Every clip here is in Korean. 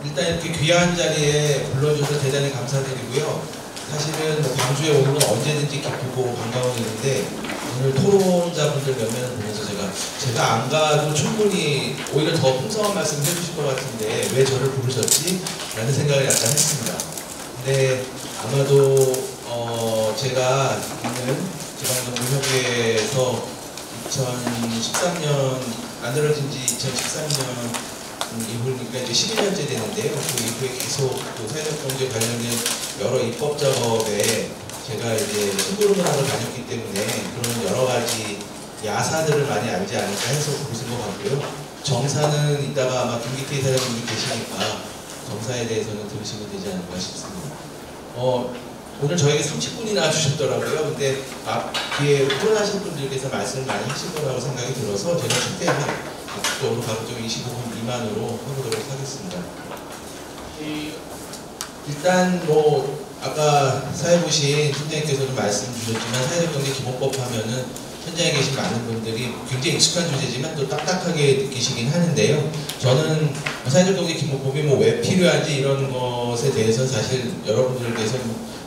일단 이렇게 귀한 자리에 불러주셔서 대단히 감사드리고요. 사실은 광주에 오는 건 언제든지 기쁘고 반가운 일인데 오늘 토론자분들 몇 명을 보면서 제가 안 가도 충분히 오히려 더 풍성한 말씀 해주실 것 같은데 왜 저를 부르셨지? 라는 생각을 약간 했습니다. 근데 아마도 제가 있는 지방정부협의회에서 2013년 만들어진 지 2013년 이후니까 이제 11년째 되는데요. 그 이후에 계속 그 사회적 경제 관련된 여러 입법 작업에 제가 이제 심부름을 하러 다녔기 때문에 그런 여러 가지 야사들을 많이 알지 않을까 해서 부르신 것 같고요. 정사는 이따가 아마 김기태 이사장님이 계시니까 정사에 대해서는 들으시면 되지 않을까 싶습니다. 오늘 저에게 30분이나 주셨더라고요. 근데 뒤에 후원하신 분들께서 말씀을 많이 하실 거라고 생각이 들어서 제가 최대한 적극적으로 가급적 25분 미만으로 해보도록 하겠습니다. 일단 아까 사회 보신 팀장님께서도 말씀 주셨지만 사회적경제 기본법 하면은 현장에 계신 많은 분들이 굉장히 익숙한 주제지만 또 딱딱하게 느끼시긴 하는데요. 저는 사회적경제 기본법이 왜 필요한지 이런 것에 대해서 사실 여러분들께서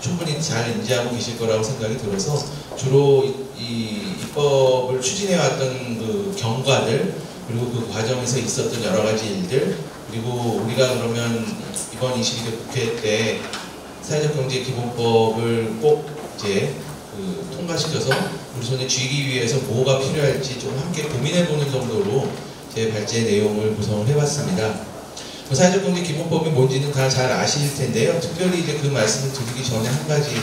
충분히 잘 인지하고 계실 거라고 생각이 들어서 주로 이 입법을 추진해왔던 그 경과들 그리고 그 과정에서 있었던 여러 가지 일들 그리고 우리가 그러면 이번 22대 국회 때 사회적경제 기본법을 꼭 이제 통과시켜서 우리 손에 쥐기 위해서 뭐가 필요할지 좀 함께 고민해보는 정도로 제 발제 내용을 구성을 해봤습니다. 사회적경제 기본법이 뭔지는 다 잘 아실 텐데요. 특별히 이제 그 말씀을 드리기 전에 한 가지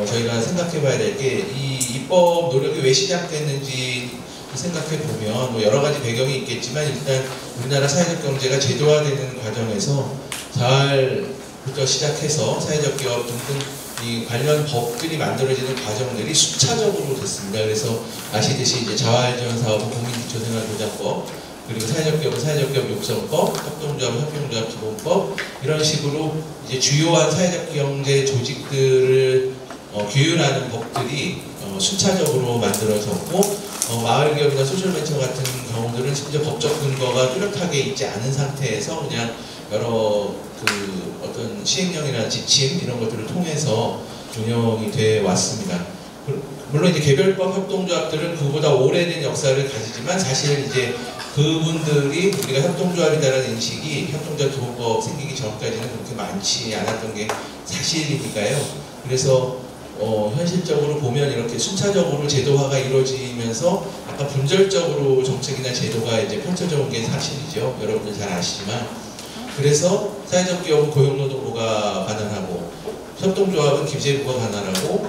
저희가 생각해봐야 될 게 이 입법 노력이 왜 시작됐는지 생각해보면 여러 가지 배경이 있겠지만 일단 우리나라 사회적 경제가 제도화되는 과정에서 잘부터 시작해서 사회적 기업 등등 이 관련 법들이 만들어지는 과정들이 순차적으로 됐습니다. 그래서 아시듯이 이제 자활지원 사업은 국민기초생활보장법 그리고 사회적 기업은 사회적 기업 육성법, 협동조합은 협동조합 기본법 이런 식으로 이제 주요한 사회적 경제 조직들을 규율하는 법들이 순차적으로 만들어졌고 마을기업이나 소셜벤처 같은 경우들은 심지어 법적 근거가 뚜렷하게 있지 않은 상태에서 그냥 여러 어떤 시행령이나 지침 이런 것들을 통해서 운영이 돼 왔습니다. 물론 이제 개별법 협동조합들은 그보다 오래된 역사를 가지지만 사실 이제 그분들이 우리가 협동조합이다라는 인식이 협동조합 기본법 생기기 전까지는 그렇게 많지 않았던 게 사실이니까요. 그래서 현실적으로 보면 이렇게 순차적으로 제도화가 이루어지면서 아까 분절적으로 정책이나 제도가 이제 펼쳐져 온 게 사실이죠. 여러분들 잘 아시지만 그래서 사회적 기업은 고용노동부가 관할하고 협동조합은 기재부가 관할하고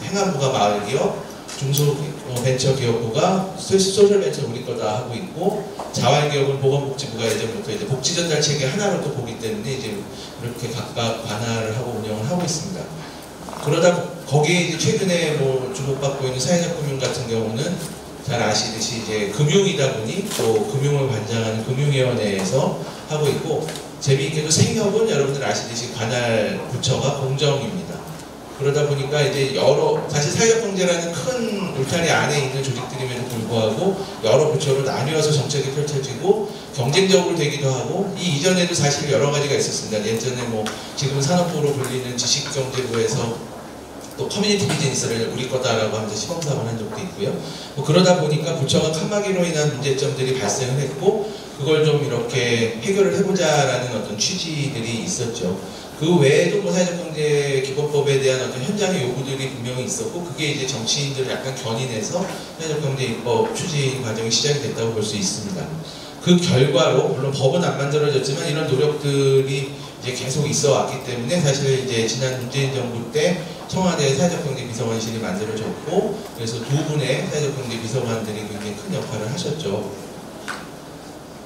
행안부가 마을기업, 중소벤처기업부가 소셜벤처 우리 거다 하고 있고 자활기업은 보건복지부가 예전부터 이제 복지전달 체계 하나로 또 보기 때문에 이제 이렇게 각각 관할을 하고 운영을 하고 있습니다. 그러다 거기에 이제 최근에 주목받고 있는 사회적 금융 같은 경우는 잘 아시듯이 이제 금융이다 보니 또 금융을 관장하는 금융위원회에서 하고 있고 재미있게도 생협은 여러분들 아시듯이 관할 부처가 공정입니다. 그러다 보니까 이제 사실 사회적 경제라는 큰 울타리 안에 있는 조직들임에도 불구하고 여러 부처로 나뉘어서 정책이 펼쳐지고 경쟁적으로 되기도 하고 이 이전에도 사실 여러 가지가 있었습니다. 예전에 지금 산업부로 불리는 지식경제부에서 또 커뮤니티 비즈니스를 우리 거다라고 하면서 시범사업을 한 적도 있고요. 그러다 보니까 부처가 칸막이로 인한 문제점들이 발생을 했고 그걸 좀 이렇게 해결을 해보자라는 어떤 취지들이 있었죠. 그 외에도 사회적 경제 기본법에 대한 어떤 현장의 요구들이 분명히 있었고 그게 이제 정치인들을 약간 견인해서 사회적 경제 입법 추진 과정이 시작이 됐다고 볼 수 있습니다. 그 결과로 물론 법은 안 만들어졌지만 이런 노력들이 이제 계속 있어 왔기 때문에 사실 이제 지난 문재인 정부 때 청와대 사회적경제 비서관실이 만들어졌고 그래서 두 분의 사회적경제 비서관들이 굉장히 큰 역할을 하셨죠.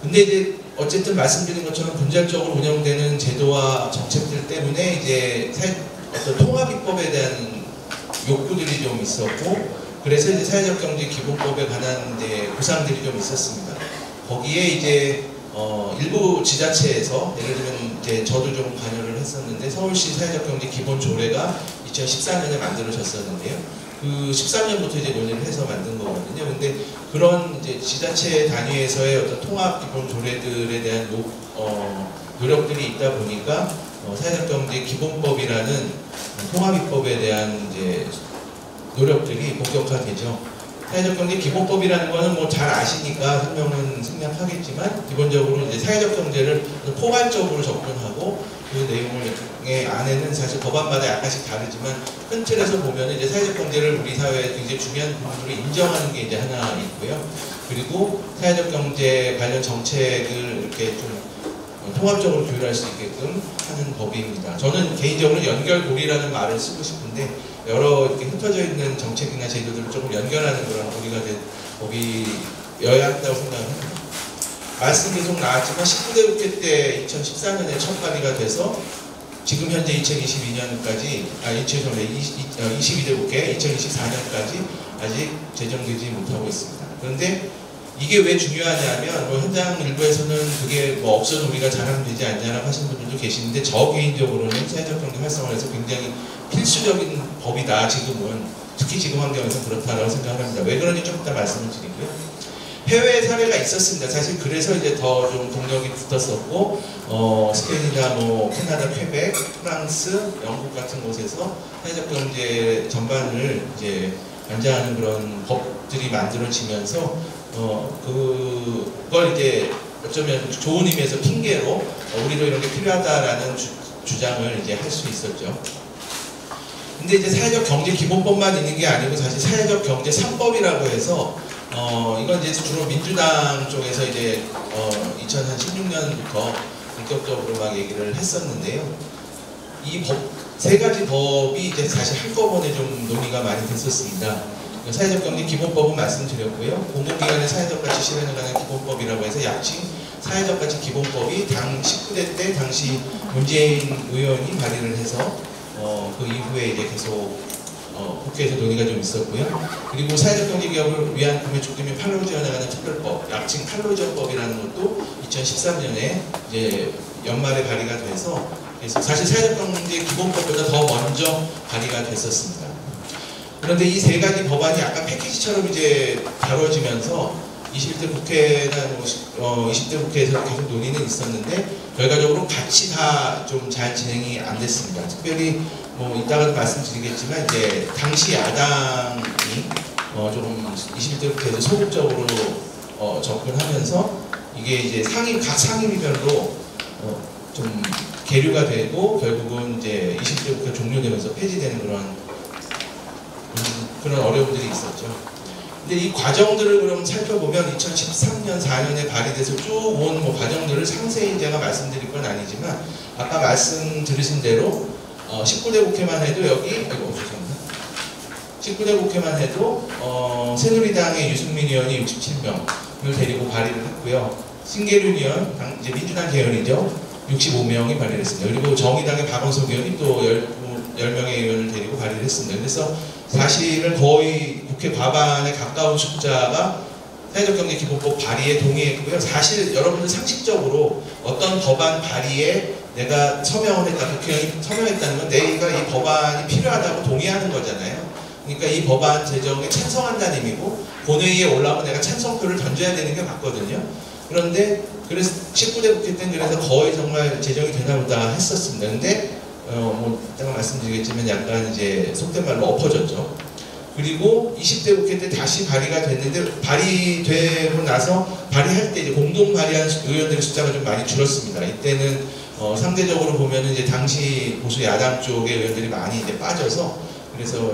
근데 이제 어쨌든 말씀드린 것처럼 분절적으로 운영되는 제도와 정책들 때문에 이제 어떤 통합입법에 대한 욕구들이 좀 있었고 그래서 이제 사회적경제 기본법에 관한 이제 구상들이 좀 있었습니다. 거기에 이제 일부 지자체에서 예를 들면 이제 저도 좀 관여를 했었는데 서울시 사회적경제 기본조례가 2014년에 만들어졌었는데요. 그 13년부터 이제 논의를 해서 만든 거거든요. 근데 그런 이제 지자체 단위에서의 어떤 통합 기본 조례들에 대한 노력들이 있다 보니까 사회적 경제 기본법이라는 통합입법에 대한 이제 노력들이 본격화되죠. 사회적 경제 기본법이라는 거는 뭐 잘 아시니까 설명은 생략하겠지만 기본적으로 이제 사회적 경제를 포괄적으로 접근하고 그 내용의 안에는 사실 법안마다 약간씩 다르지만 큰 틀에서 보면 이제 사회적 경제를 우리 사회에 굉장히 중요한 부분으로 인정하는 게 이제 하나 있고요. 그리고 사회적 경제 관련 정책을 이렇게 좀 통합적으로 조율할 수 있게끔 하는 법입니다. 저는 개인적으로 연결고리라는 말을 쓰고 싶은데 여러 이렇게 흩어져 있는 정책이나 제도들을 조금 연결하는 그런 고리가 된 법이어야 한다고 생각합니다. 말씀 계속 나왔지만 19대 국회 때 2014년에 첫 발의가 돼서 지금 현재 2022년까지 22대 국회 2024년까지 아직 제정되지 못하고 있습니다. 그런데 이게 왜 중요하냐면 뭐 현장 일부에서는 그게 뭐 없어도 우리가 잘하면 되지 않냐라고 하시는 분들도 계시는데 저 개인적으로는 사회적 경제 활성화에서 굉장히 필수적인 법이다. 지금은 특히 지금 환경에서 그렇다라고 생각합니다. 왜 그런지 좀 이따 말씀을 드리고요. 해외 사례가 있었습니다. 사실 그래서 이제 더 좀 동력이 붙었었고 스페인이나 뭐 캐나다, 퀘벡, 프랑스, 영국 같은 곳에서 사회적 경제 전반을 이제 관장하는 그런 법들이 만들어지면서 그걸 이제 어쩌면 좋은 의미에서 핑계로 우리도 이런 게 필요하다라는 주장을 이제 할 수 있었죠. 근데 이제 사회적 경제 기본법만 있는 게 아니고 사실 사회적 경제 3법이라고 해서 이건 이제 주로 민주당 쪽에서 이제 2016년부터 본격적으로 막 얘기를 했었는데요. 이 세 가지 법이 이제 사실 한꺼번에 좀 논의가 많이 됐었습니다. 사회적 경제 기본법은 말씀드렸고요. 공공기관의 사회적 가치 실현에 관한 기본법이라고 해서 약칭 사회적 가치 기본법이 19대 때 당시 문재인 의원이 발의를 해서 그 이후에 이제 계속 국회에서 논의가 좀 있었고요. 그리고 사회적 경제 기업을 위한 구매 촉진 및 판로 지원에 관한 특별법, 약칭 판로지원법이라는 것도 2013년에 이제 연말에 발의가 돼서 그래서 사실 사회적 경제 기본법보다 더 먼저 발의가 됐었습니다. 그런데 이 세 가지 법안이 약간 패키지처럼 이제 다뤄지면서 21대 국회나 20대 국회에서 계속 논의는 있었는데 결과적으로 같이 다 좀 잘 진행이 안 됐습니다. 특별히 뭐 이따가도 말씀드리겠지만 이제 당시 야당이 조금 21대 국회에서 소극적으로 접근하면서 이게 이제 각 상임위별로 좀 계류가 되고 결국은 이제 20대 국회 종료되면서 폐지되는 그런 어려움들이 있었죠. 근데 이 과정들을 그럼 살펴보면 2013년, 4년에 발의돼서 쭉 온 과정들을 상세히 제가 말씀드릴 건 아니지만 아까 말씀 들으신 대로 19대 국회만 해도 여기 19대 국회만 해도 새누리당의 유승민 의원이 67명을 데리고 발의를 했고요. 신계륜 의원, 이제 민주당 계열이죠. 65명이 발의를 했습니다. 그리고 정의당의 박원석 의원이 또 10명의 의원을 데리고 발의를 했습니다. 그래서 사실은 거의 국회 과반에 가까운 숫자가 사회적 경제 기본법 발의에 동의했고요. 사실 여러분들 상식적으로 어떤 법안 발의에 내가 서명을 했다, 국회의원이 서명했다는 건 내가 이 법안이 필요하다고 동의하는 거잖아요. 그러니까 이 법안 제정에 찬성한다는 의미고 본회의에 올라오면 내가 찬성표를 던져야 되는 게 맞거든요. 그런데 그래서 19대 국회 때는 그래서 거의 정말 제정이 되나보다 했었습니다. 근데 이따가 말씀드리겠지만 약간 이제 속된 말로 엎어졌죠. 그리고 20대 국회 때 다시 발의가 됐는데 발의되고 나서 발의할 때 이제 공동 발의한 의원들의 숫자가 좀 많이 줄었습니다. 이때는 상대적으로 보면은 이제 당시 보수 야당 쪽의 의원들이 많이 이제 빠져서 그래서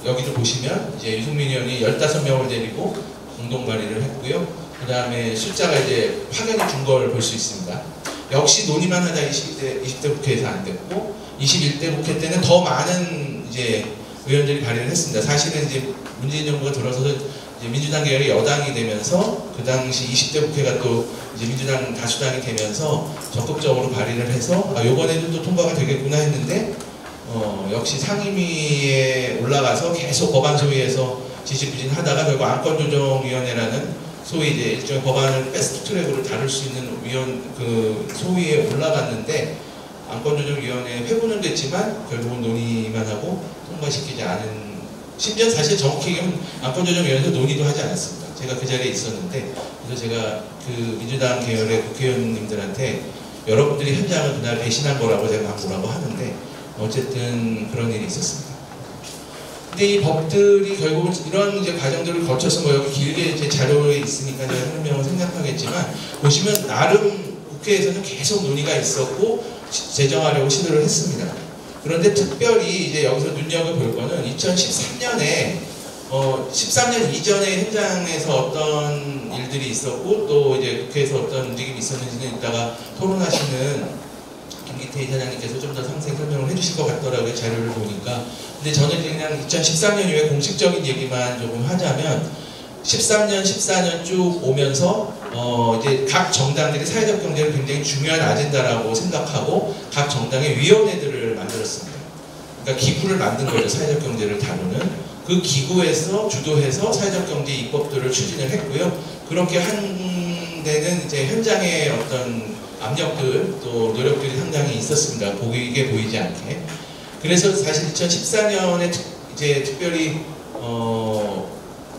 여기도 보시면 이제 유승민 의원이 15명을 데리고 공동 발의를 했고요. 그 다음에 숫자가 이제 확연히 준 걸 볼 수 있습니다. 역시 논의만 하다 20대 국회에서 안 됐고 21대 국회 때는 더 많은 이제 의원들이 발의를 했습니다. 사실은 이제 문재인 정부가 들어서서 이제 민주당 계열이 여당이 되면서 그 당시 20대 국회가 또 이제 민주당 다수당이 되면서 적극적으로 발의를 해서 이번에는 또 통과가 되겠구나 했는데 역시 상임위에 올라가서 계속 법안 소위에서 지지부진하다가 결국 안건조정위원회라는 소위 이제 일종의 법안을 패스트트랙으로 다룰 수 있는 소위에 올라갔는데 안건조정위원회 회부는 됐지만 결국은 논의만 하고 통과시키지 않은 심지어 사실 정확히 얘기하면 안건조정위원회에서 논의도 하지 않았습니다. 제가 그 자리에 있었는데, 그래서 제가 그 민주당 계열의 국회의원님들한테 여러분들이 현장을 그날 배신한 거라고 제가 막 뭐라고 하는데, 어쨌든 그런 일이 있었습니다. 근데 이 법들이 결국은 이런 이제 과정들을 거쳐서 뭐 여기 길게 제 자료에 있으니까 제가 설명을 생략하겠지만, 보시면 나름 국회에서는 계속 논의가 있었고 제정하려고 시도를 했습니다. 그런데 특별히 이제 여기서 눈여겨볼 거는 2013년에 13년 이전에 현장에서 어떤 일들이 있었고 또 이제 국회에서 어떤 움직임이 있었는지는 이따가 토론하시는 김기태 이사장님께서 좀 더 상세히 설명을 해주실 것 같더라고요. 자료를 보니까. 근데 저는 그냥 2013년 이후에 공식적인 얘기만 조금 하자면 13년, 14년 쭉 오면서 이제 각 정당들이 사회적 경제를 굉장히 중요한 아젠다라고 생각하고 각 정당의 위원회들을 만들었습니다. 그러니까 기구를 만든 거죠. 사회적 경제를 다루는. 그 기구에서 주도해서 사회적 경제 입법들을 추진을 했고요. 그렇게 한 데는 이제 현장의 어떤 압력들 또 노력들이 상당히 있었습니다. 보이게 보이지 않게. 그래서 사실 2014년에 이제 특별히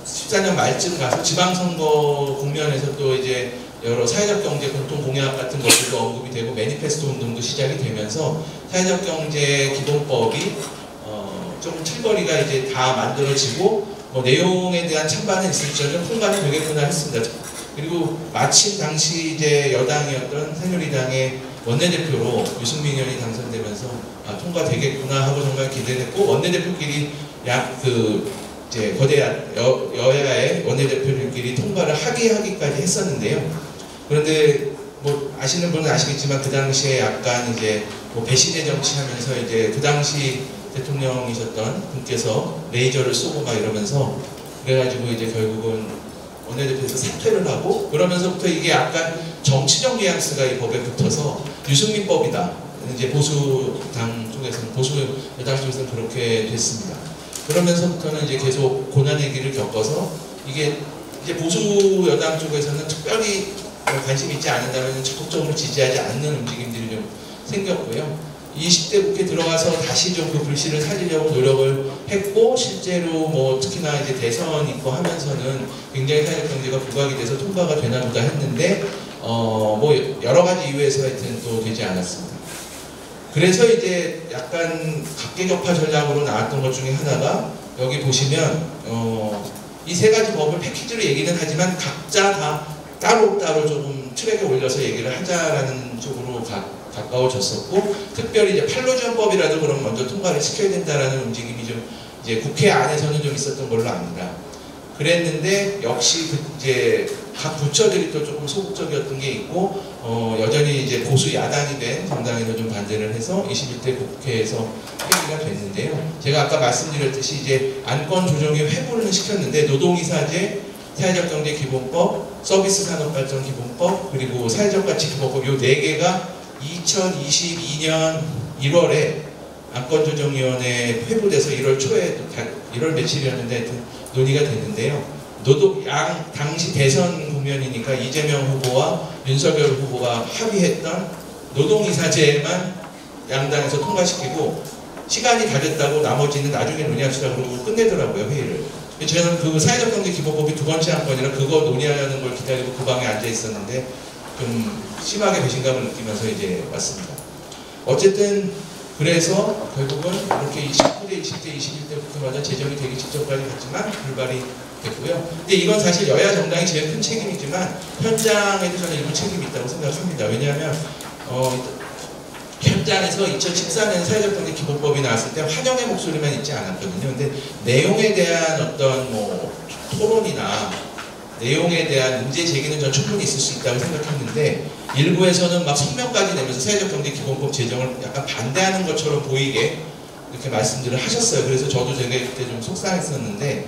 14년 말쯤 가서 지방선거 국면에서 또 이제 여러 사회적 경제 공통 공약 같은 것들도 언급이 되고 매니페스토 운동도 시작이 되면서 사회적 경제 기본법이 좀 틀거리가 이제 다 만들어지고 내용에 대한 찬반은 있을지언정 통과는 되겠구나 했습니다. 그리고 마침 당시 이제 여당이었던 새누리당의 원내대표로 유승민 의원이 당선되면서 통과되겠구나 하고 정말 기대했고 원내대표끼리 이제 거대한 여야의 원내대표들끼리 통과를 하기까지 했었는데요. 그런데 뭐 아시는 분은 아시겠지만 그 당시에 약간 이제 뭐 배신의 정치하면서 이제 그 당시 대통령이셨던 분께서 레이저를 쏘고 막 이러면서 그래가지고 이제 결국은 원내대표에서 사퇴를 하고 그러면서부터 이게 약간 정치적 뉘앙스가 이 법에 붙어서 유승민법이다. 이제 보수당 쪽에서는 보수 여당 쪽에서는 그렇게 됐습니다. 그러면서부터는 이제 계속 고난의 길을 겪어서 이게 이제 보수 여당 쪽에서는 특별히 관심 있지 않는다면 적극적으로 지지하지 않는 움직임들이 좀 생겼고요. 20대 국회 들어가서 다시 좀 그 불씨를 살리려고 노력을 했고 실제로 뭐 특히나 이제 대선 있고 하면서는 굉장히 사회적 경제가 부각이 돼서 통과가 되나 보다 했는데 뭐 여러 가지 이유에서 하여튼 또 되지 않았습니다. 그래서 이제 약간 각계격파 전략으로 나왔던 것 중에 하나가 여기 보시면 이 세 가지 법을 패키지로 얘기는 하지만 각자 다 따로따로 조금 트랙에 올려서 얘기를 하자라는 쪽으로 가까워졌었고 특별히 이제 판로지원법이라도 그럼 먼저 통과를 시켜야 된다라는 움직임이 좀 이제 국회 안에서는 좀 있었던 걸로 압니다. 그랬는데 역시 이제 각 부처들이 또 조금 소극적이었던 게 있고 여전히 이제 보수 야당이 된 정당에도 좀 반대를 해서 21대 국회에서 회기가 됐는데요. 제가 아까 말씀드렸듯이 이제 안건 조정에 회부를 시켰는데 노동이사제, 사회적경제기본법, 서비스산업발전기본법 그리고 사회적가치기본법 요 4개가 2022년 1월에 안건조정위원회 회부돼서 1월 초에 1월 며칠이었는데 논의가 됐는데요. 당시 대선 국면이니까 이재명 후보와 윤석열 후보가 합의했던 노동이사제만 양당에서 통과시키고 시간이 다 됐다고 나머지는 나중에 논의합시다 그러고 끝내더라고요 회의를. 저는 그 사회적경제기본법이 두 번째 안건이라 그거 논의하는 걸 기다리고 그 방에 앉아 있었는데 좀 심하게 배신감을 느끼면서 이제 왔습니다. 어쨌든 그래서 결국은 이렇게 19대, 20대, 21대부터마다 제정이 되기 직전까지 갔지만 불발이 됐고요. 근데 이건 사실 여야 정당이 제일 큰 책임이지만 현장에도 저는 일부 책임이 있다고 생각합니다. 왜냐하면 현장에서 2014년 사회적경제 기본법이 나왔을 때 환영의 목소리만 있지 않았거든요. 근데 내용에 대한 어떤 뭐 토론이나 내용에 대한 문제 제기는 전 충분히 있을 수 있다고 생각했는데 일부에서는 막 성명까지 내면서 사회적경제 기본법 제정을 약간 반대하는 것처럼 보이게 이렇게 말씀들을 하셨어요. 그래서 저도 되게 그때 좀 속상했었는데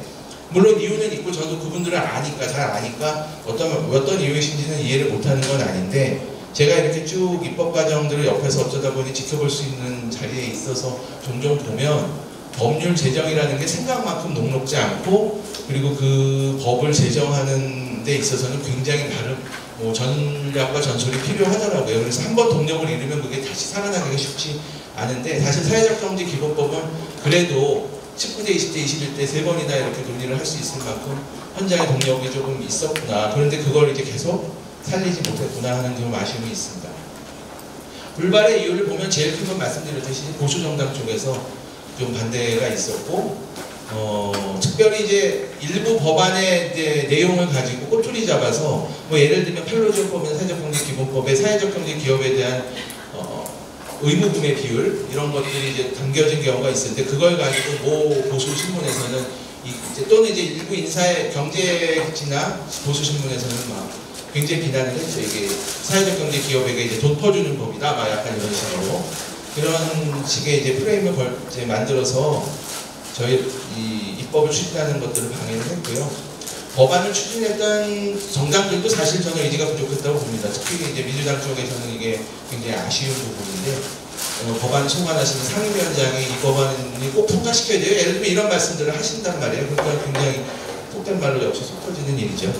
물론 이유는 있고 저도 그분들을 아니까 잘 아니까 어떤 이유이신지는 이해를 못하는 건 아닌데 제가 이렇게 쭉 입법 과정들을 옆에서 어쩌다 보니 지켜볼 수 있는 자리에 있어서 종종 보면 법률 제정이라는 게 생각만큼 녹록지 않고 그리고 그 법을 제정하는 데 있어서는 굉장히 다른 뭐 전략과 전술이 필요하더라고요. 그래서 한번 동력을 잃으면 그게 다시 살아나기가 쉽지 않은데 사실 사회적 경제 기본법은 그래도 19대, 20대, 21대 세 번이나 이렇게 논의를 할 수 있을 만큼 현장의 동력이 조금 있었구나. 그런데 그걸 이제 계속 살리지 못했구나 하는 좀 아쉬움이 있습니다. 불발의 이유를 보면 제일 큰 건 말씀드렸듯이 보수 정당 쪽에서 좀 반대가 있었고, 특별히 이제 일부 법안의 이제 내용을 가지고 꼬투리 잡아서 뭐 예를 들면 펠로지법이나 사회적경제기본법의 사회적 경제 기업에 대한 의무구매 비율 이런 것들이 이제 담겨진 경우가 있었는데, 그걸 가지고 모 보수 신문에서는 또는 이제 일부 인사의 경제지나 보수 신문에서는 막 굉장히 비난을 했죠. 이게 사회적 경제 기업에게 이제 돈 퍼주는 법이다, 막 약간 이런 식으로 그런 식의 이제 프레임을 이제 만들어서 저희 이 입법을 추진하는 것들을 방해를 했고요. 법안을 추진했던 정당들도 사실 저는 의지가 부족했다고 봅니다. 특히 이제 민주당 쪽에서는 이게 굉장히 아쉬운 부분인데, 법안 송관하시는 상임위원장이 이 법안이 꼭 통과시켜야 돼요. 예를 들면 이런 말씀들을 하신단 말이에요. 그러니까 굉장히 속된 말로 역시 속 터지는 일이죠.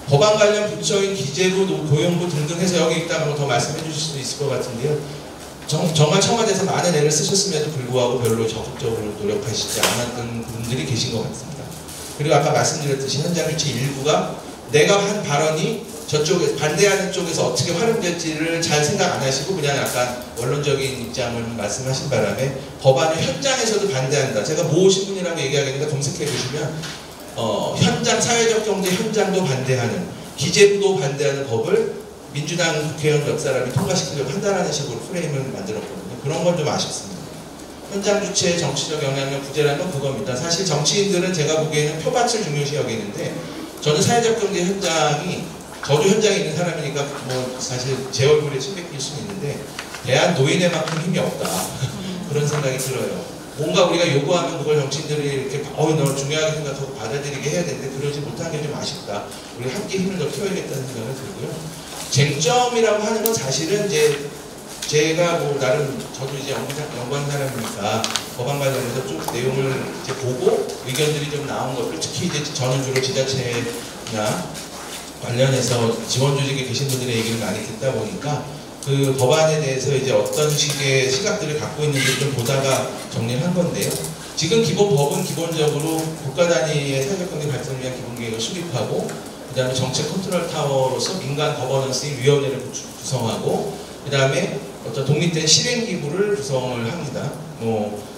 법안 관련 부처인 기재부, 고용부 등등 해서 여기 있다가 더 말씀해 주실 수도 있을 것 같은데요. 정말 청와대에서 많은 애를 쓰셨음에도 불구하고 별로 적극적으로 노력하시지 않았던 분들이 계신 것 같습니다. 그리고 아까 말씀드렸듯이 현장 유치 일부가 내가 한 발언이 저쪽에 반대하는 쪽에서 어떻게 활용될지를 잘 생각 안 하시고 그냥 약간 원론적인 입장을 말씀하신 바람에 법안을 현장에서도 반대한다. 제가 모 신문이라고 얘기하겠는데 검색해 보시면 현장 사회적 경제 현장도 반대하는, 기재부도 반대하는 법을 민주당 국회의원 몇 사람이 통과시키려고 한다라는 식으로 프레임을 만들었거든요. 그런 건 좀 아쉽습니다. 현장 주체의 정치적 영향력 부재라는 건 그겁니다. 사실 정치인들은 제가 보기에는 표밭을 중요시 여기는데, 저는 사회적 경제 현장이, 저도 현장에 있는 사람이니까 뭐 사실 제 얼굴에 침 뱉길 수는 있는데 대한 노인에만큼 힘이 없다. 그런 생각이 들어요. 뭔가 우리가 요구하면 그걸 정치인들이 이렇게 너무 중요하게 생각하고 받아들이게 해야 되는데 그러지 못한 게 좀 아쉽다. 우리 함께 힘을 더 키워야겠다는 생각이 들고요. 쟁점이라고 하는 건 사실은 이제 제가 뭐 나름 저도 이제 연구한 사람이니까 법안 관련해서 쭉 내용을 이제 보고 의견들이 좀 나온 것들, 특히 이제 저는 주로 지자체나 관련해서 지원 조직에 계신 분들의 얘기를 많이 듣다 보니까 그 법안에 대해서 이제 어떤 식의 시각들을 갖고 있는지 좀 보다가 정리를 한 건데요. 지금 기본법은 기본적으로 국가 단위의 사회적 경제 발전을 위한 기본계획을 수립하고, 그 다음에 정책 컨트롤 타워로서 민간 거버넌스 위원회를 구성하고, 그 다음에 어떤 독립된 실행기구를 구성을 합니다.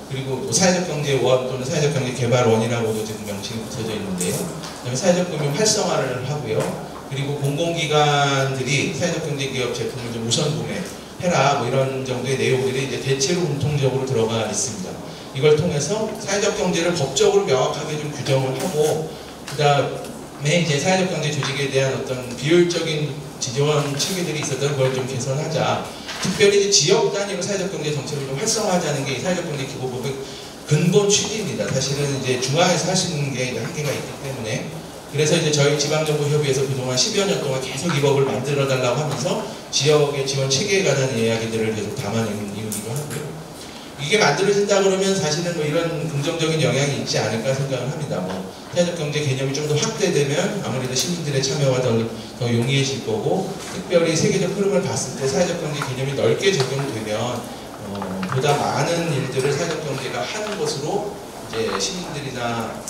그리고 사회적 경제원 또는 사회적 경제 개발원이라고도 지금 명칭이 붙여져 있는데요. 그 다음에 사회적 금융 활성화를 하고요. 그리고 공공기관들이 사회적 경제 기업 제품을 좀 우선 구매해라, 뭐 이런 정도의 내용들이 이제 대체로 공통적으로 들어가 있습니다. 이걸 통해서 사회적 경제를 법적으로 명확하게 좀 규정을 하고, 그 다음에 이제 사회적 경제 조직에 대한 어떤 비효율적인 지원 체계들이 있었던 그걸 좀 개선하자. 특별히 이제 지역 단위로 사회적 경제 정책을 좀 활성화하자는 게 사회적 경제 기본법의 근본 취지입니다. 사실은 이제 중앙에서 하시는 게 한계가 있기 때문에. 그래서 이제 저희 지방정부협의회에서 그동안 10여 년 동안 계속 이 법을 만들어 달라고 하면서 지역의 지원 체계에 관한 이야기들을 계속 담아내는 이유기도 하고요. 이게 만들어진다 그러면 사실은 뭐 이런 긍정적인 영향이 있지 않을까 생각을 합니다. 사회적 경제 개념이 좀 더 확대되면 아무래도 시민들의 참여가 더 용이해질 거고, 특별히 세계적 흐름을 봤을 때 사회적 경제 개념이 넓게 적용되면 보다 많은 일들을 사회적 경제가 하는 것으로 이제 시민들이나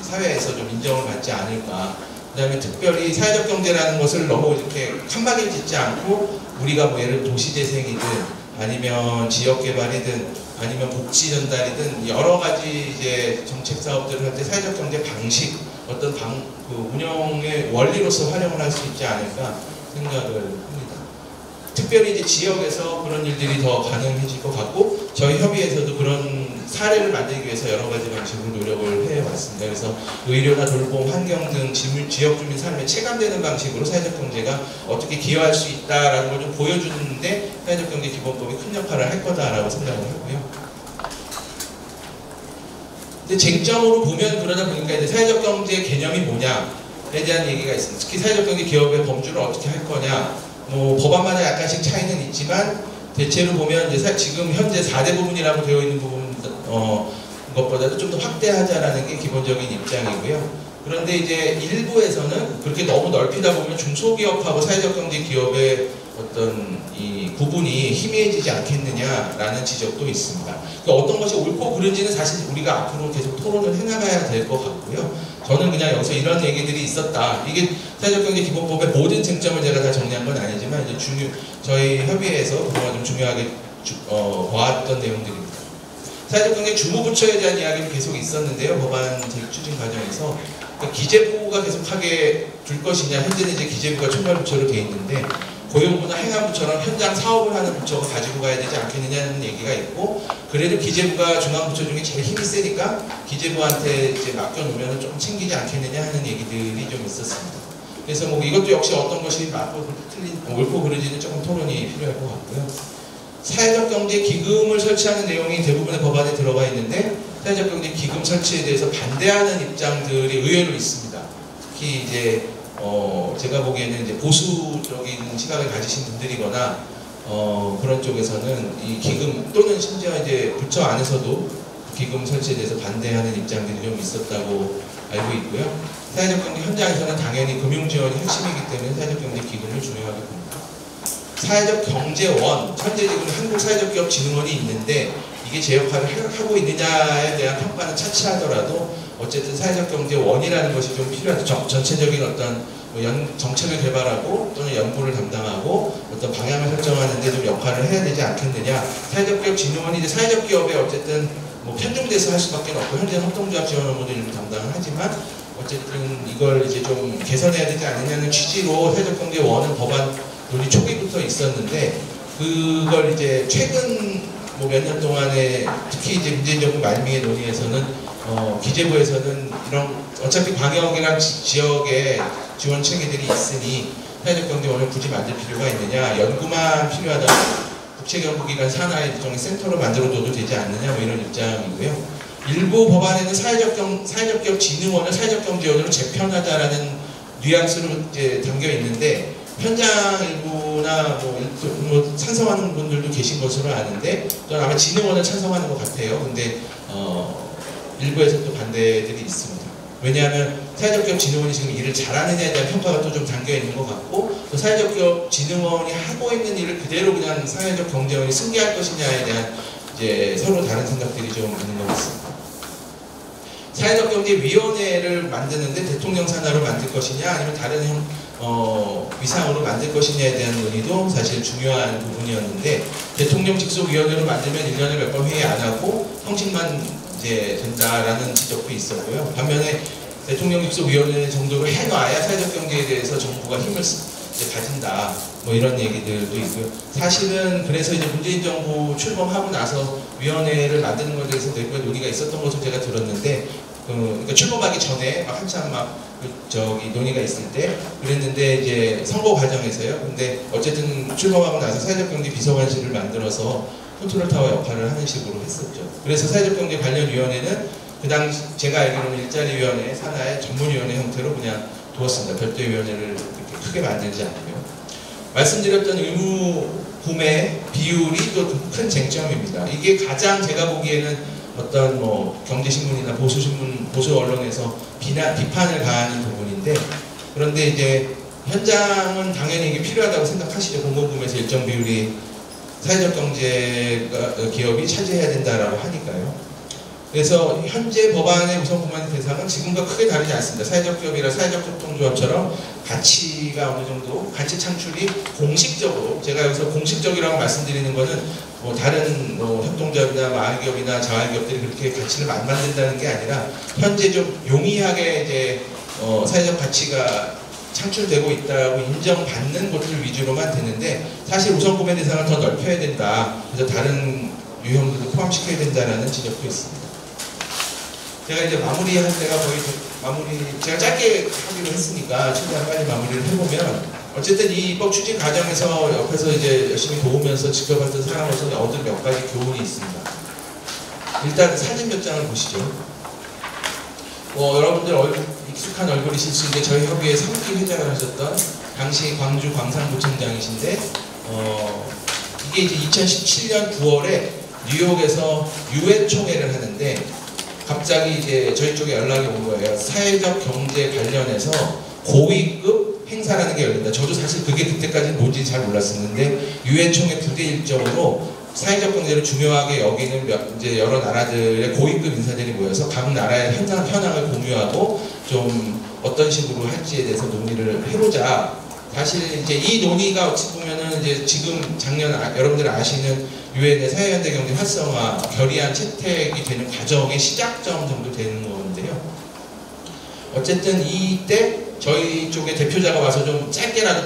사회에서 좀 인정을 받지 않을까. 그 다음에 특별히 사회적 경제라는 것을 너무 이렇게 칸막이를 짓지 않고 우리가 뭐 예를 들어 도시재생이든 아니면 지역개발이든 아니면 복지 전달이든 여러 가지 이제 정책 사업들을 할 때 사회적 경제 방식, 어떤 그 운영의 원리로서 활용을 할 수 있지 않을까 생각을 합니다. 특별히 이제 지역에서 그런 일들이 더 가능해질 것 같고, 저희 협의회에서도 그런 사례를 만들기 위해서 여러 가지 방식으로 노력을 해왔습니다. 그래서 의료나 돌봄, 환경 등 지역 주민 삶에 체감되는 방식으로 사회적 경제가 어떻게 기여할 수 있다라는 걸 좀 보여주는데 사회적 경제 기본법이 큰 역할을 할 거다라고 생각을 하고요. 근데 쟁점으로 보면 그러다 보니까 이제 사회적 경제 개념이 뭐냐에 대한 얘기가 있습니다. 특히 사회적 경제 기업의 범주를 어떻게 할 거냐. 법안마다 약간씩 차이는 있지만 대체로 보면 이제 지금 현재 4대 부분이라고 되어 있는 부분 것보다도 좀 더 확대하자라는 게 기본적인 입장이고요. 그런데 이제 일부에서는 그렇게 너무 넓히다 보면 중소기업하고 사회적 경제 기업의 어떤 이 구분이 희미해지지 않겠느냐라는 지적도 있습니다. 그러니까 어떤 것이 옳고 그른지는 사실 우리가 앞으로 계속 토론을 해나가야 될 것 같고요. 저는 그냥 여기서 이런 얘기들이 있었다. 이게 사회적경제기본법의 모든 쟁점을 제가 다 정리한 건 아니지만 이제 저희 협의회에서 그동안 좀 중요하게 보았던 내용들입니다. 사회적경제 주무부처에 대한 이야기는 계속 있었는데요. 법안 추진 과정에서 그러니까 기재부가 계속하게 둘 것이냐, 현재는 이제 기재부가 총괄부처로 되어 있는데 고용부나 행안부처럼 현장 사업을 하는 부처가 가지고 가야 되지 않겠느냐는 얘기가 있고, 그래도 기재부가 중앙부처 중에 제일 힘이 세니까 기재부한테 이제 맡겨놓으면 좀 챙기지 않겠느냐 하는 얘기들이 좀 있었습니다. 그래서 뭐 이것도 역시 어떤 것이 맞고 틀린, 옳고 그르지는 조금 토론이 필요할 것 같고요. 사회적경제기금을 설치하는 내용이 대부분의 법안에 들어가 있는데 사회적경제기금 설치에 대해서 반대하는 입장들이 의외로 있습니다. 특히 이제 제가 보기에는 이제 보수적인 시각을 가지신 분들이거나 그런 쪽에서는 이 기금 또는 심지어 이제 부처 안에서도 기금 설치에 대해서 반대하는 입장들이 좀 있었다고 알고 있고요. 사회적경제 현장에서는 당연히 금융지원이 핵심이기 때문에 사회적경제기금을 중요하게 봅니다. 사회적경제원, 현재 지금 한국사회적기업진흥원이 있는데 이게 제 역할을 하고 있느냐에 대한 평가는 차치하더라도 어쨌든 사회적경제원이라는 것이 좀 필요하죠. 전체적인 어떤 정책을 개발하고 또는 연구를 담당하고 어떤 방향을 설정하는 데 좀 역할을 해야 되지 않겠느냐. 사회적기업진흥원이 이제 사회적기업에 어쨌든 뭐 편중돼서 할 수밖에 없고 현재는 협동조합 지원 업무도 일부 담당을 하지만 어쨌든 이걸 이제 좀 개선해야 되지 않느냐는 취지로 사회적경제원은 법안 논의 초기부터 있었는데 그걸 이제 최근 뭐 몇 년 동안에 특히 이제 문재인 정부 말미의 논의에서는 기재부에서는 이런 어차피 광역이랑 지역에 지원 체계들이 있으니 사회적경제원을 굳이 만들 필요가 있느냐, 연구만 필요하다면 국책연구기관 산하의 일종의 센터로 만들어둬도 되지 않느냐 뭐 이런 입장이고요. 일부 법안에는 사회적기업진흥원을 사회적경제원으로 재편하자라는 뉘앙스로 이제 담겨 있는데 현장 일부나 뭐 찬성하는 분들도 계신 것으로 아는데 저는 아마 진흥원을 찬성하는 것 같아요. 근데 일부에서 또 반대들이 있습니다. 왜냐하면 사회적기업진흥원이 지금 일을 잘하느냐에 대한 평가가 또 좀 담겨 있는 것 같고 또 사회적기업진흥원이 하고 있는 일을 그대로 그냥 사회적경제원이 승계할 것이냐에 대한 이제 서로 다른 생각들이 좀 있는 것 같습니다. 사회적경제위원회를 만드는데 대통령 산하로 만들 것이냐 아니면 다른 위상으로 만들 것이냐에 대한 논의도 사실 중요한 부분이었는데 대통령 직속위원회로 만들면 1년에 몇 번 회의 안 하고 형식만 이제 된다라는 지적도 있었고요. 반면에 대통령 직속위원회 정도를 해놔야 사회적경제에 대해서 정부가 힘을 이제 가진다 뭐 이런 얘기들도 있고요. 사실은 그래서 이제 문재인 정부 출범하고 나서 위원회를 만드는 것에 대해서 내부의 논의가 있었던 것을 제가 들었는데 그러니까 출범하기 전에 막 한참 막 논의가 있을 때 그랬는데 이제 선거 과정에서요. 근데 어쨌든 출범하고 나서 사회적경제 비서관실을 만들어서 컨트롤타워 역할을 하는 식으로 했었죠. 그래서 사회적경제 관련위원회는 그 당시 제가 알기로는 일자리위원회 산하의 전문위원회 형태로 그냥 두었습니다. 별도위원회를 이렇게 크게 만들지 않고요. 말씀드렸던 의무 구매 비율이 또 큰 쟁점입니다. 이게 가장 제가 보기에는 어떤 뭐 경제신문이나 보수 언론에서 비판을 가하는 부분인데 그런데 이제 현장은 당연히 이게 필요하다고 생각하시죠. 공공구매에서 일정 비율이 사회적 경제 기업이 차지해야 된다라고 하니까요. 그래서 현재 법안의 우선 구매 대상은 지금과 크게 다르지 않습니다. 사회적 기업이라 사회적 협동조합처럼 가치가 어느 정도 가치 창출이 공식적으로 제가 여기서 공식적이라고 말씀드리는 거는 뭐 다른 뭐 협동조합이나 마을기업이나 자활기업들이 그렇게 가치를 안 만든다는 게 아니라 현재 좀 용이하게 이제 사회적 가치가 창출되고 있다고 인정받는 것들 위주로만 되는데 사실 우선 구매 대상을 더 넓혀야 된다. 그래서 다른 유형들도 포함시켜야 된다라는 지적도 있습니다. 제가 이제 마무리할 때가 거의 제가 짧게 하기로 했으니까 최대한 빨리 마무리를 해보면 어쨌든 이 입법 추진 과정에서 옆에서 이제 열심히 도우면서 지켜봤던 사람으로서 얻은 몇 가지 교훈이 있습니다. 일단 사진 몇 장을 보시죠. 여러분들 익숙한 얼굴이실 수 있는데 저희 협의회 3기 회장을 하셨던 당시 광주 광산구청장이신데 이게 이제 2017년 9월에 뉴욕에서 유엔 총회를 하는데 갑자기 이제 저희 쪽에 연락이 온 거예요. 사회적 경제 관련해서 고위급 행사라는 게 열린다. 저도 사실 그게 그때까지는 뭔지 잘 몰랐었는데 유엔 총회 부대 일정으로 사회적 경제를 중요하게 여기는 이제 여러 나라들의 고위급 인사들이 모여서 각 나라의 현황을 공유하고 좀 어떤 식으로 할지에 대해서 논의를 해보자. 사실 이제 이 논의가 어찌 보면은 이제 지금 작년 여러분들 아시는 유엔의 사회연대 경제 활성화 결의안 채택이 되는 과정의 시작점 정도 되는 건데요. 어쨌든 이때 저희 쪽에 대표자가 와서 좀 짧게라도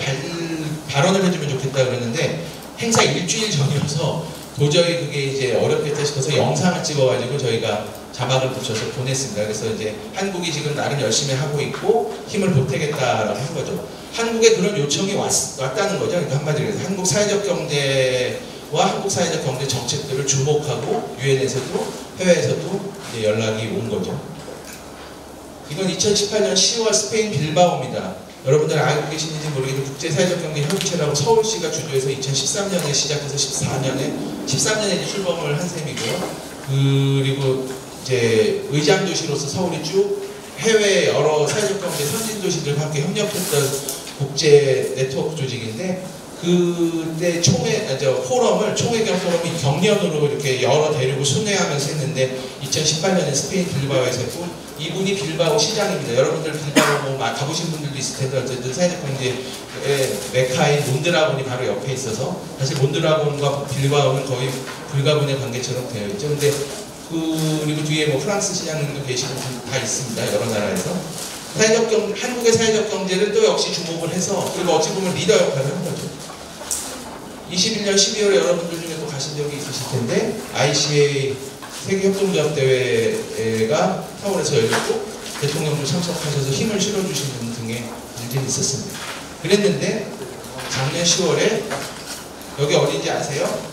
발언을 해주면 좋겠다 그랬는데 행사 일주일 전이어서 도저히 그게 이제 어렵겠다 싶어서 영상을 찍어가지고 저희가 자막을 붙여서 보냈습니다. 그래서 이제 한국이 지금 나름 열심히 하고 있고 힘을 보태겠다라고 한 거죠. 한국에 그런 요청이 왔다는 거죠. 그러니까 한마디로 해서 한국 사회적 경제와 한국 사회적 경제 정책들을 주목하고 유엔에서도 해외에서도 이제 연락이 온 거죠. 이건 2018년 10월 스페인 빌바오입니다. 여러분들 알고 계시는지 모르겠는데 국제사회적경제협의체라고 서울시가 주도해서 2013년에 시작해서 13년에 출범을 한 셈이고요. 그리고 이제 의장 도시로서 서울이 쭉 해외 여러 사회적경제 선진도시들과 함께 협력했던 국제 네트워크 조직인데 그때 총회 겸 포럼이 경연으로 이렇게 여러 대륙을 순회하면서 했는데 2018년에 스페인 빌바오에서 했고 이분이 빌바오 시장입니다. 여러분들 빌바오 뭐 가보신 분들도 있을 텐데 어쨌든 사회적 경제의 메카인 몬드라곤이 바로 옆에 있어서 사실 몬드라곤과 빌바오는 거의 불가분의 관계처럼 되어 있죠. 근데 그리고 뒤에 뭐 프랑스 시장님도 계시고 다 있습니다. 여러 나라에서 한국의 사회적 경제를 또 역시 주목을 해서 그리고 어찌 보면 리더 역할을 한 거죠. 21년 12월에 여러분들 중에 또 가신 적이 있으실 텐데 ICA 세계협동조합대회가 서울에서 열렸고 대통령도 참석하셔서 힘을 실어주시는 등의 일들이 있었습니다. 그랬는데 작년 10월에 여기 어딘지 아세요?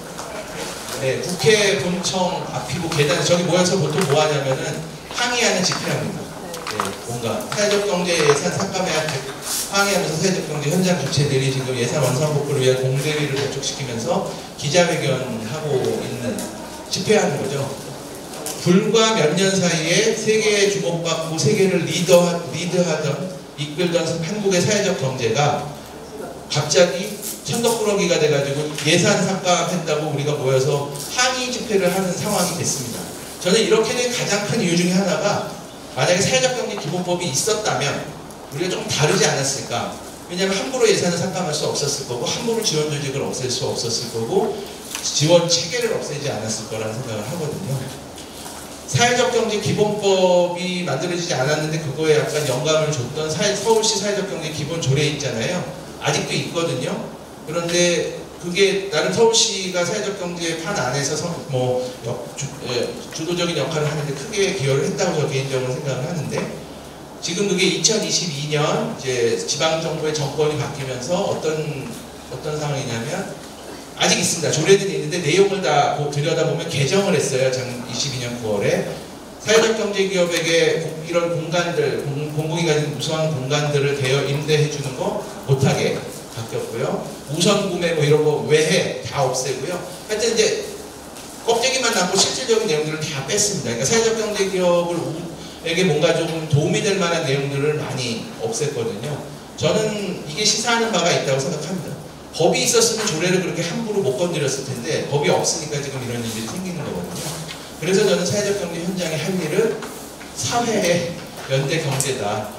네, 국회 본청 앞이고 계단 저기 모여서 보통 뭐 하냐면은 항의하는 집회합니다. 네, 뭔가 사회적 경제 예산 삭감에 항의하면서 사회적 경제 현장 주체들이 지금 예산 완성 복구를 위한 공대위를 구축시키면서 기자회견하고 있는 집회하는 거죠. 불과 몇 년 사이에 세계에 주목받고 세계를 리드하던 이끌던 한국의 사회적 경제가 갑자기 천덕꾸러기가 돼가지고 예산 삭감했다고 우리가 모여서 항의 집회를 하는 상황이 됐습니다. 저는 이렇게 된 가장 큰 이유 중에 하나가 만약에 사회적 경제 기본법이 있었다면 우리가 좀 다르지 않았을까. 왜냐하면 함부로 예산을 삭감할 수 없었을 거고 함부로 지원 조직을 없앨 수 없었을 거고 지원 체계를 없애지 않았을 거라는 생각을 하거든요. 사회적 경제 기본법이 만들어지지 않았는데 그거에 약간 영감을 줬던 서울시 사회적 경제 기본 조례 있잖아요. 아직도 있거든요. 그런데 그게 나름 서울시가 사회적 경제 판 안에서 주도적인 역할을 하는데 크게 기여를 했다고 저 개인적으로 생각을 하는데 지금 그게 2022년 이제 지방정부의 정권이 바뀌면서 어떤 상황이냐면 아직 있습니다. 조례는 있는데 내용을 다 들여다보면 개정을 했어요. 작년 22년 9월에 사회적 경제 기업에게 이런 공간들 공공이 가진 우수한 공간들을 임대해 주는 거 못하게 바뀌었고요. 우선 구매 뭐 이런 거 외에 다 없애고요. 하여튼 이제 껍데기만 남고 실질적인 내용들을 다 뺐습니다. 그러니까 사회적 경제 기업에게 뭔가 조금 도움이 될 만한 내용들을 많이 없앴거든요. 저는 이게 시사하는 바가 있다고 생각합니다. 법이 있었으면 조례를 그렇게 함부로 못 건드렸을 텐데 법이 없으니까 지금 이런 일이 생기는 거거든요. 그래서 저는 사회적 경제 현장에 할 일은 사회의 연대 경제다.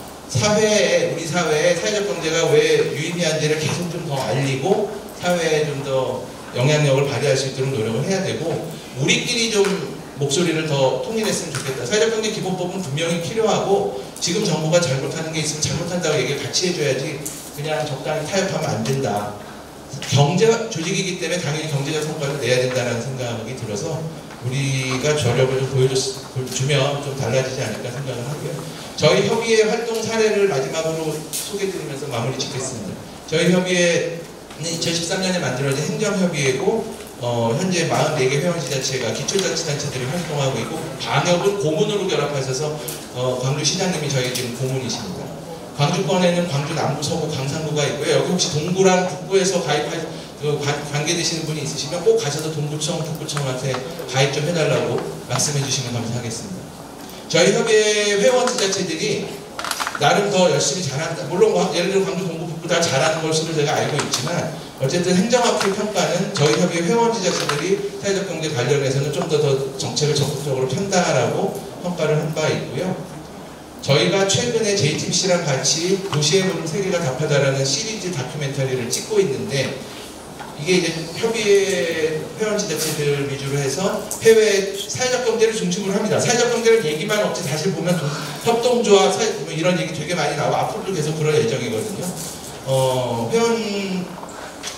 우리 사회에 사회적 경제가 왜 유의미한지를 계속 좀 더 알리고 사회에 좀 더 영향력을 발휘할 수 있도록 노력을 해야 되고 우리끼리 좀 목소리를 더 통일했으면 좋겠다. 사회적 경제 기본법은 분명히 필요하고 지금 정부가 잘못하는 게 있으면 잘못한다고 얘기를 같이 해줘야지 그냥 적당히 타협하면 안 된다. 경제 조직이기 때문에 당연히 경제적 성과를 내야 된다는 생각이 들어서 우리가 저력을 좀 보여주면 좀 달라지지 않을까 생각을 하고요. 저희 협의회 활동 사례를 마지막으로 소개드리면서 마무리 짓겠습니다. 저희 협의회는 2013년에 만들어진 행정협의회고 현재 44개 회원지자체가 기초자치단체들이 활동하고 있고 방역은 고문으로 결합하셔서 광주시장님이 저희 지금 고문이십니다. 광주권에는 광주 남구, 서구, 강산구가 있고요. 여기 혹시 동구랑 북구에서 관계되시는 분이 있으시면 꼭 가셔서 동구청, 북구청한테 가입 좀 해달라고 말씀해 주시면 감사하겠습니다. 저희 협의회 회원 지자체들이 나름 더 열심히 잘한다. 물론 예를 들어 광주, 동구, 북구 다 잘하는 것으로 제가 알고 있지만 어쨌든 행정학회 평가는 저희 협의회 회원 지자체들이 사회적 경제 관련해서는 좀 더 정책을 적극적으로 편다라고 평가를 한 바 있고요. 저희가 최근에 JTBC랑 같이 도시의 물음 세계가 답하다라는 시리즈 다큐멘터리를 찍고 있는데 이게 이제 협의회 회원 지자체들 위주로 해서 해외 사회적 경제를 중심으로 합니다. 사회적 경제를 얘기만 없지 사실 보면 협동조합 뭐 이런 얘기 되게 많이 나오고 앞으로도 계속 그럴 예정이거든요. 회원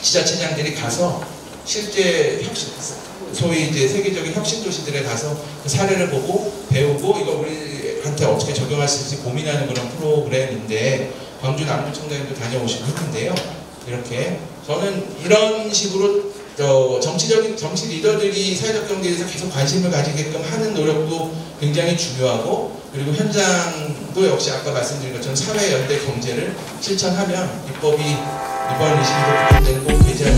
지자체장들이 가서 실제 소위 이제 세계적인 혁신 도시들에 가서 그 사례를 보고 배우고 이거 우리한테 어떻게 적용할 수 있을지 고민하는 그런 프로그램인데 광주 남부청장님도 다녀오시고 했는데요. 이렇게 저는 이런 식으로 정치 리더들이 사회적 경제에 대해서 계속 관심을 가지게끔 하는 노력도 굉장히 중요하고 그리고 현장도 역시 아까 말씀드린 것처럼 사회연대 경제를 실천하면 입법이 이번 22대 국회때는 꼭 개정